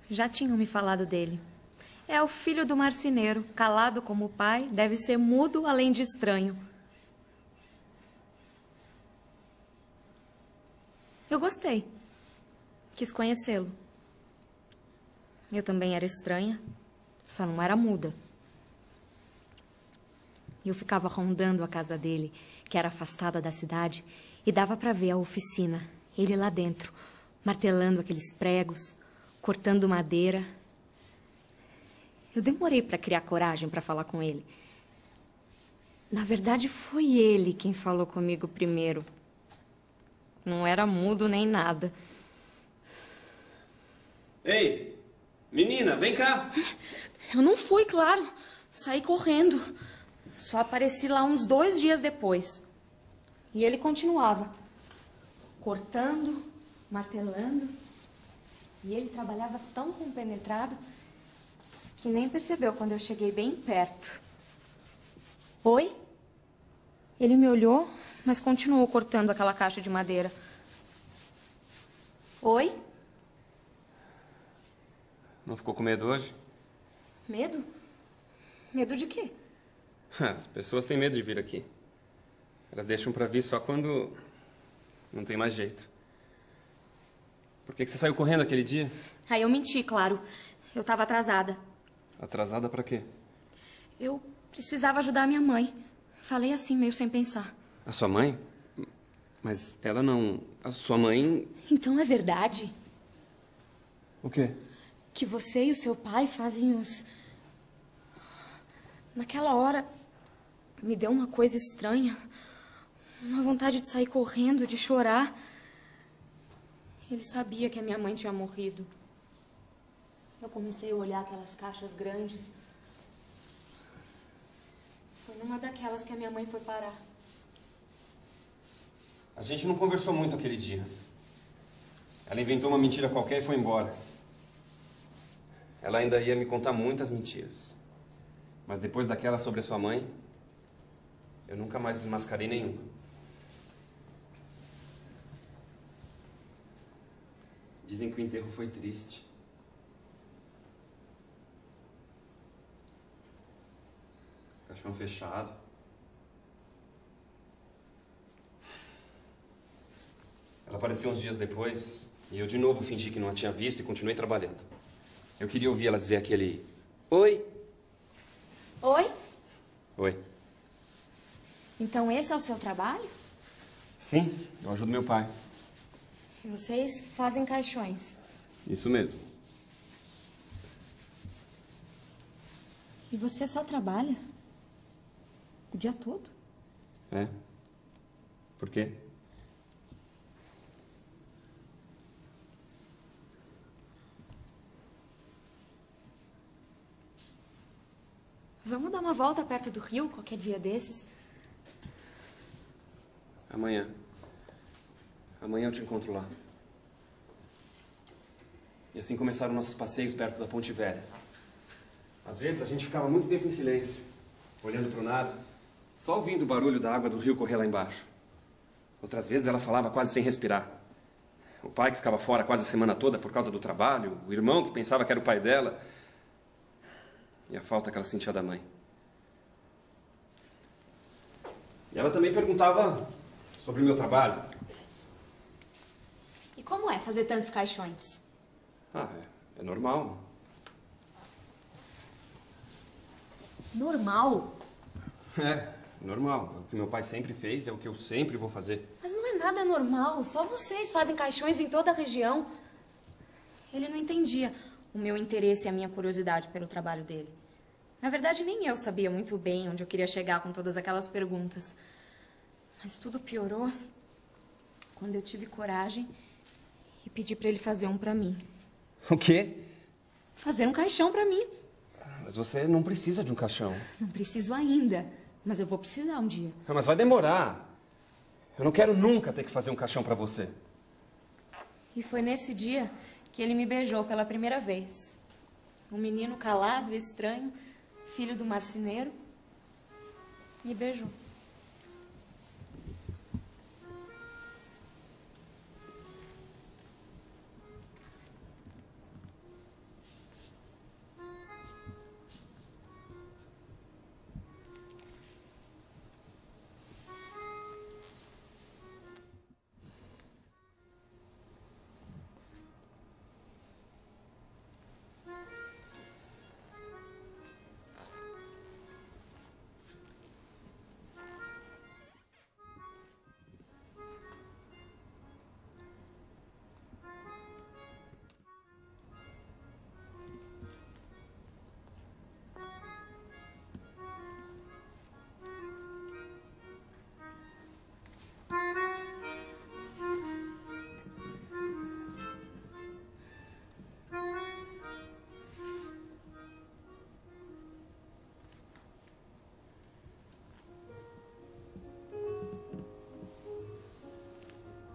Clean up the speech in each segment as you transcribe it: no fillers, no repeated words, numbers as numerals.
Já tinham me falado dele. É o filho do marceneiro, calado como o pai, deve ser mudo além de estranho. Eu gostei. Quis conhecê-lo. Eu também era estranha, só não era muda. Eu ficava rondando a casa dele, que era afastada da cidade, e dava para ver a oficina, ele lá dentro, martelando aqueles pregos, cortando madeira. Eu demorei para criar coragem para falar com ele. Na verdade, foi ele quem falou comigo primeiro. Não era mudo nem nada. Ei, menina, vem cá. Eu não fui, claro. Saí correndo. Só apareci lá uns 2 dias depois. E ele continuava. Cortando, martelando. E ele trabalhava tão compenetrado que nem percebeu quando eu cheguei bem perto. Oi? Ele me olhou, mas continuou cortando aquela caixa de madeira. Oi? Não ficou com medo hoje? Medo? Medo de quê? As pessoas têm medo de vir aqui. Elas deixam pra vir só quando não tem mais jeito. Por que você saiu correndo aquele dia? Aí eu menti, claro. Eu estava atrasada. Atrasada pra quê? Eu precisava ajudar a minha mãe. Falei assim, meio sem pensar. A sua mãe? Mas ela não... A sua mãe... Então é verdade? O quê? Que você e o seu pai fazem os... Naquela hora, me deu uma coisa estranha. Uma vontade de sair correndo, de chorar. Ele sabia que a minha mãe tinha morrido. Eu comecei a olhar aquelas caixas grandes. Foi numa daquelas que a minha mãe foi parar. A gente não conversou muito aquele dia. Ela inventou uma mentira qualquer e foi embora. Ela ainda ia me contar muitas mentiras. Mas depois daquela sobre a sua mãe, eu nunca mais desmascarei nenhuma. Dizem que o enterro foi triste. Caixão fechado. Ela apareceu uns dias depois e eu de novo fingi que não a tinha visto e continuei trabalhando. Eu queria ouvir ela dizer aquele... Oi. Oi? Oi. Então esse é o seu trabalho? Sim, eu ajudo meu pai. E vocês fazem caixões? Isso mesmo. E você só trabalha? O dia todo? É? Por quê? Vamos dar uma volta perto do rio, qualquer dia desses? Amanhã. Amanhã eu te encontro lá. E assim começaram nossos passeios perto da Ponte Velha. Às vezes a gente ficava muito tempo em silêncio, olhando para o nada, só ouvindo o barulho da água do rio correr lá embaixo. Outras vezes ela falava quase sem respirar. O pai que ficava fora quase a semana toda por causa do trabalho, o irmão que pensava que era o pai dela... E a falta que ela sentia da mãe. E ela também perguntava sobre o meu trabalho. E como é fazer tantos caixões? Ah, é normal. Normal? É, normal. É o que meu pai sempre fez, é o que eu sempre vou fazer. Mas não é nada normal. Só vocês fazem caixões em toda a região. Ele não entendia o meu interesse e a minha curiosidade pelo trabalho dele. Na verdade, nem eu sabia muito bem onde eu queria chegar com todas aquelas perguntas. Mas tudo piorou quando eu tive coragem e pedi para ele fazer um para mim. O quê? Fazer um caixão para mim. Mas você não precisa de um caixão. Não preciso ainda, mas eu vou precisar um dia. Ah, mas vai demorar. Eu não quero nunca ter que fazer um caixão para você. E foi nesse dia que ele me beijou pela primeira vez. Um menino calado e estranho, filho do marceneiro, me beijou.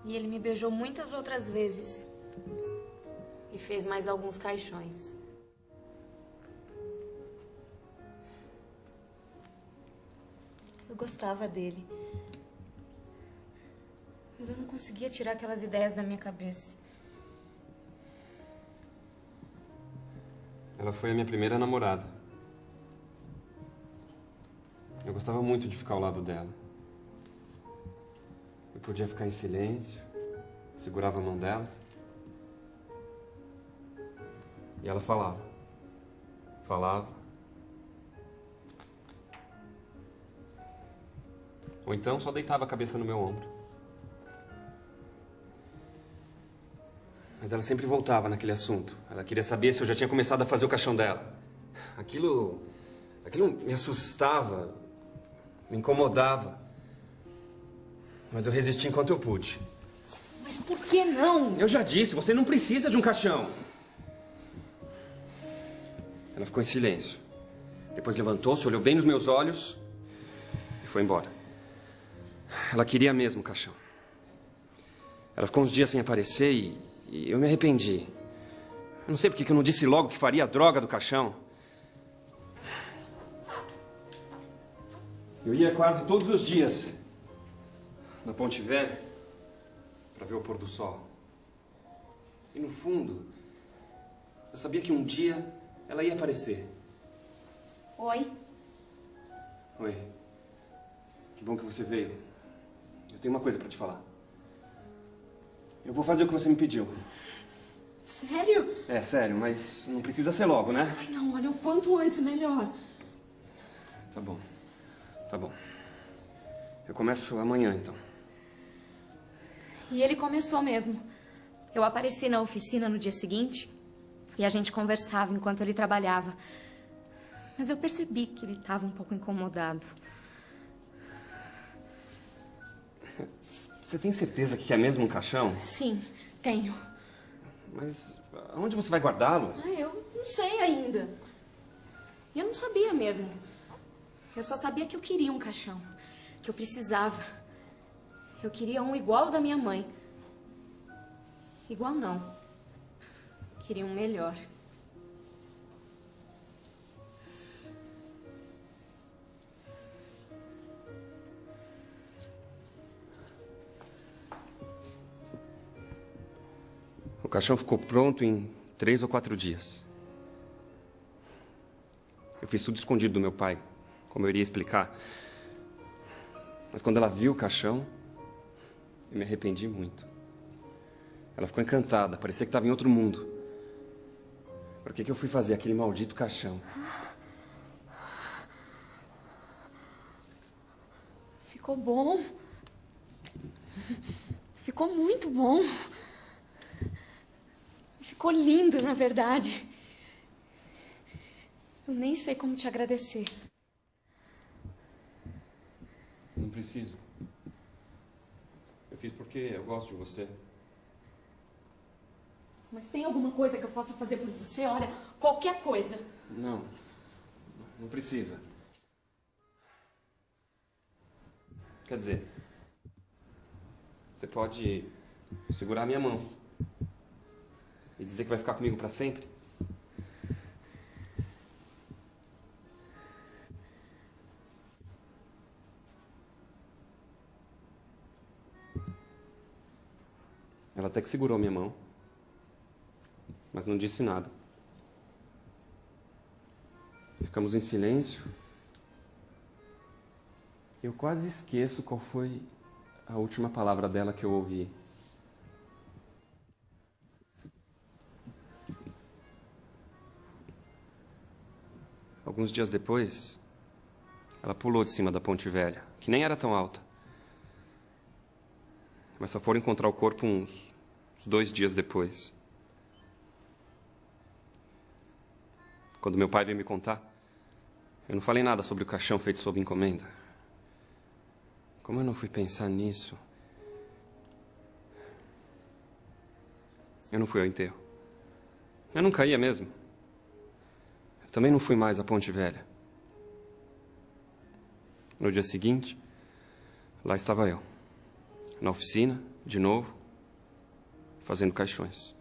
E ele me beijou muitas outras vezes. E fez mais alguns caixões. Eu gostava dele. Mas eu não conseguia tirar aquelas ideias da minha cabeça. Ela foi a minha primeira namorada. Eu gostava muito de ficar ao lado dela. Eu podia ficar em silêncio, segurava a mão dela. E ela falava. Falava. Ou então só deitava a cabeça no meu ombro. Mas ela sempre voltava naquele assunto. Ela queria saber se eu já tinha começado a fazer o caixão dela. Aquilo me assustava, me incomodava. Mas eu resisti enquanto eu pude. Mas por que não? Eu já disse, você não precisa de um caixão. Ela ficou em silêncio. Depois levantou-se, olhou bem nos meus olhos e foi embora. Ela queria mesmo o caixão. Ela ficou uns dias sem aparecer e eu me arrependi. Eu não sei porque que eu não disse logo que faria a droga do caixão. Eu ia quase todos os dias na Ponte Velha para ver o pôr do sol. E no fundo, eu sabia que um dia ela ia aparecer. Oi. Oi. Que bom que você veio. Eu tenho uma coisa para te falar. Eu vou fazer o que você me pediu. Sério? É, sério, mas não precisa ser logo, né? Ai, não, olha, o quanto antes, melhor. Tá bom. Tá bom. Eu começo amanhã, então. E ele começou mesmo. Eu apareci na oficina no dia seguinte e a gente conversava enquanto ele trabalhava. Mas eu percebi que ele estava um pouco incomodado. Você tem certeza que quer mesmo um caixão? Sim, tenho. Mas aonde você vai guardá-lo? Ah, eu não sei ainda. Eu não sabia mesmo. Eu só sabia que eu queria um caixão. Que eu precisava. Eu queria um igual ao da minha mãe. Igual não. Queria um melhor. O caixão ficou pronto em 3 ou 4 dias. Eu fiz tudo escondido do meu pai, como eu iria explicar. Mas quando ela viu o caixão, eu me arrependi muito. Ela ficou encantada, parecia que estava em outro mundo. Por que eu fui fazer aquele maldito caixão? Ficou bom. Ficou muito bom. Ficou lindo, na verdade. Eu nem sei como te agradecer. Não preciso. Eu fiz porque eu gosto de você. Mas tem alguma coisa que eu possa fazer por você? Olha, qualquer coisa. Não. Não precisa. Quer dizer, você pode segurar a minha mão e dizer que vai ficar comigo para sempre? Ela até que segurou minha mão, mas não disse nada. Ficamos em silêncio. Eu quase esqueço qual foi a última palavra dela que eu ouvi. Alguns dias depois, ela pulou de cima da Ponte Velha, que nem era tão alta. Mas só foram encontrar o corpo uns 2 dias depois. Quando meu pai veio me contar, eu não falei nada sobre o caixão feito sob encomenda. Como eu não fui pensar nisso? Eu não fui ao enterro. Eu nunca ia mesmo. Eu também não fui mais à Ponte Velha. No dia seguinte, lá estava eu, na oficina, de novo, fazendo caixões.